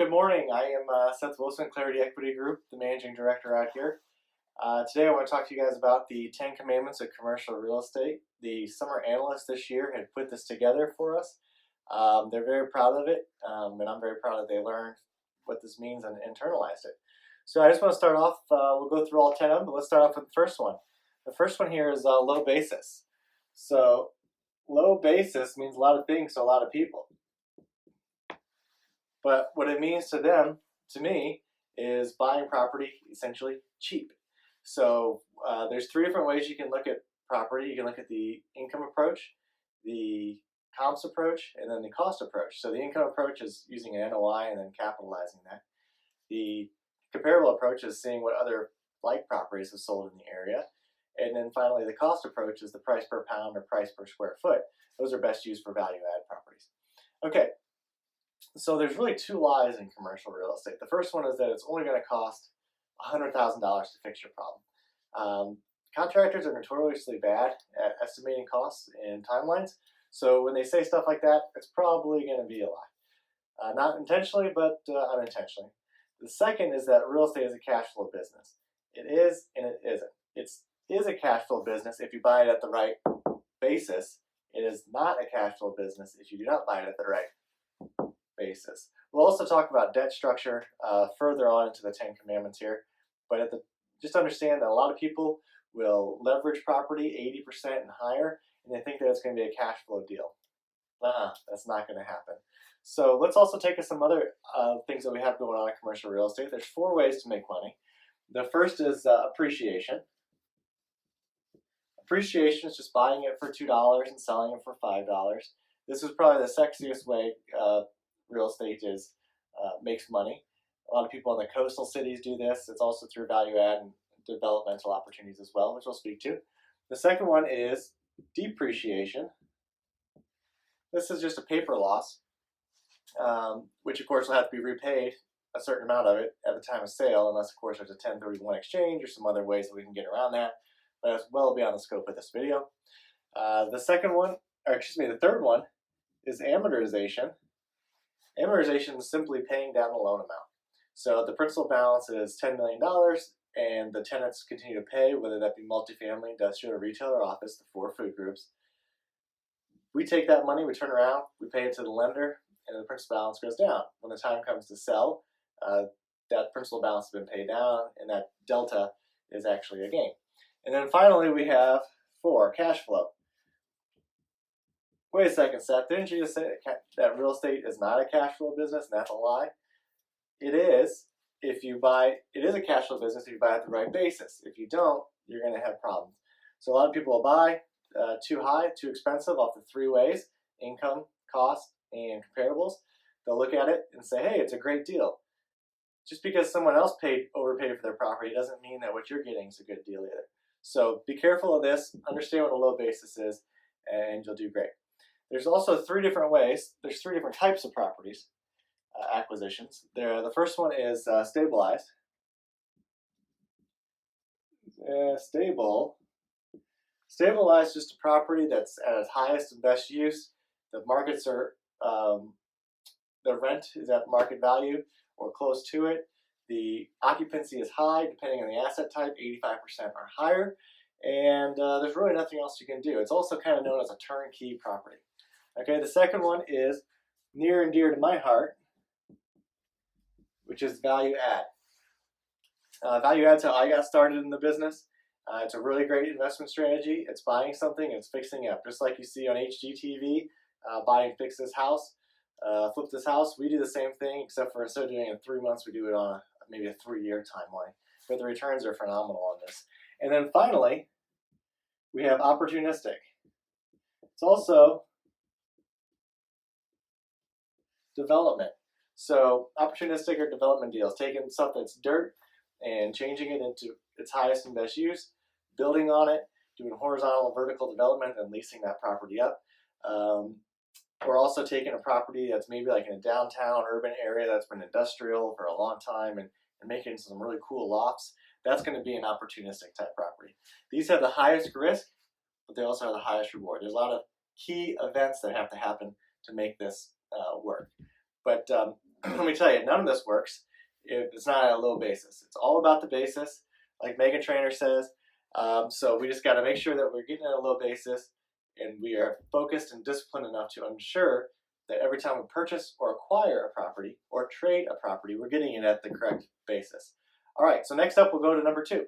good morning. I am Seth Wilson, Clarity Equity Group, the managing director out here. Today I want to talk to you guys about the 10 commandments of commercial real estate. The summer analysts this year had put this together for us. They're very proud of it, and I'm very proud that they learned what this means and internalized it. So I just want to start off, we'll go through all 10 of them, but let's start off with the first one. The first one here is low basis. So low basis means a lot of things to a lot of people. But what it means to them, to me, is buying property essentially cheap. So there's three different ways you can look at property. You can look at the income approach, the comps approach, and then the cost approach. So the income approach is using an NOI and then capitalizing that. The comparable approach is seeing what other like properties have sold in the area. And then finally, the cost approach is the price per pound or price per square foot. Those are best used for value-add properties. Okay. So there's really two lies in commercial real estate. The first one is that it's only going to cost $100,000 to fix your problem. Contractors are notoriously bad at estimating costs and timelines. So when they say stuff like that, it's probably going to be a lie. Not intentionally, but unintentionally. The second is that real estate is a cash flow business. It is and it isn't. It is a cash flow business if you buy it at the right basis. It is not a cash flow business if you do not buy it at the right basis. We'll also talk about debt structure further on into the 10 commandments here, but just understand that a lot of people will leverage property 80% and higher, and they think that it's going to be a cash flow deal. That's not going to happen. So let's also take us some other things that we have going on in commercial real estate. There's 4 ways to make money. The first is appreciation. Appreciation is just buying it for $2 and selling it for $5. This is probably the sexiest way real estate makes money. A lot of people in the coastal cities do this. It's also through value add and developmental opportunities as well, which we'll speak to. The second one is depreciation. This is just a paper loss, which of course will have to be repaid a certain amount of it at the time of sale, unless of course there's a 1031 exchange or some other ways that we can get around that. But it's well beyond the scope of this video. The third one is amortization. Amortization is simply paying down the loan amount. So the principal balance is $10 million, and the tenants continue to pay, whether that be multifamily, industrial, retail, or office, the 4 food groups. We take that money, we turn around, we pay it to the lender, and the principal balance goes down. When the time comes to sell, that principal balance has been paid down, and that delta is actually a gain. And then finally, we have 4, cash flow. Wait a second, Seth, didn't you just say that real estate is not a cash flow business, and that's a lie? It is if you buy, it is a cash flow business if you buy at the right basis. If you don't, you're going to have problems. So a lot of people will buy too high, too expensive off the 3 ways, income, cost, and comparables. They'll look at it and say, hey, it's a great deal. Just because someone else overpaid for their property doesn't mean that what you're getting is a good deal either. So be careful of this, understand what a low basis is, and you'll do great. There's also 3 different ways. There's 3 different types of properties, acquisitions. The first one is stabilized. Stabilized is just a property that's at its highest and best use. The markets are, the rent is at market value or close to it. The occupancy is high, depending on the asset type, 85% or higher. And there's really nothing else you can do. It's also kind of known as a turnkey property. Okay, the second one is near and dear to my heart, which is value add. Value add is how I got started in the business. It's a really great investment strategy. It's buying something and it's fixing it up. Just like you see on HGTV, buy and fix this house, flip this house. We do the same thing, except for instead of doing it in 3 months, we do it on maybe a 3-year timeline. But the returns are phenomenal on this. And then finally, we have opportunistic. It's also development. So opportunistic or development deals, taking stuff that's dirt and changing it into its highest and best use, building on it, doing horizontal and vertical development, and leasing that property up. We're also taking a property that's maybe like in a downtown urban area that's been industrial for a long time and making some really cool lofts. That's going to be an opportunistic type property. These have the highest risk, but they also have the highest reward. There's a lot of key events that have to happen to make this work. But let me tell you, none of this works if it's not at a low basis. It's all about the basis, like Megan Trainor says. So we just got to make sure that we're getting at a low basis, and we are focused and disciplined enough to ensure that every time we purchase or acquire a property or trade a property, we're getting it at the correct basis. All right, so next up we'll go to number 2.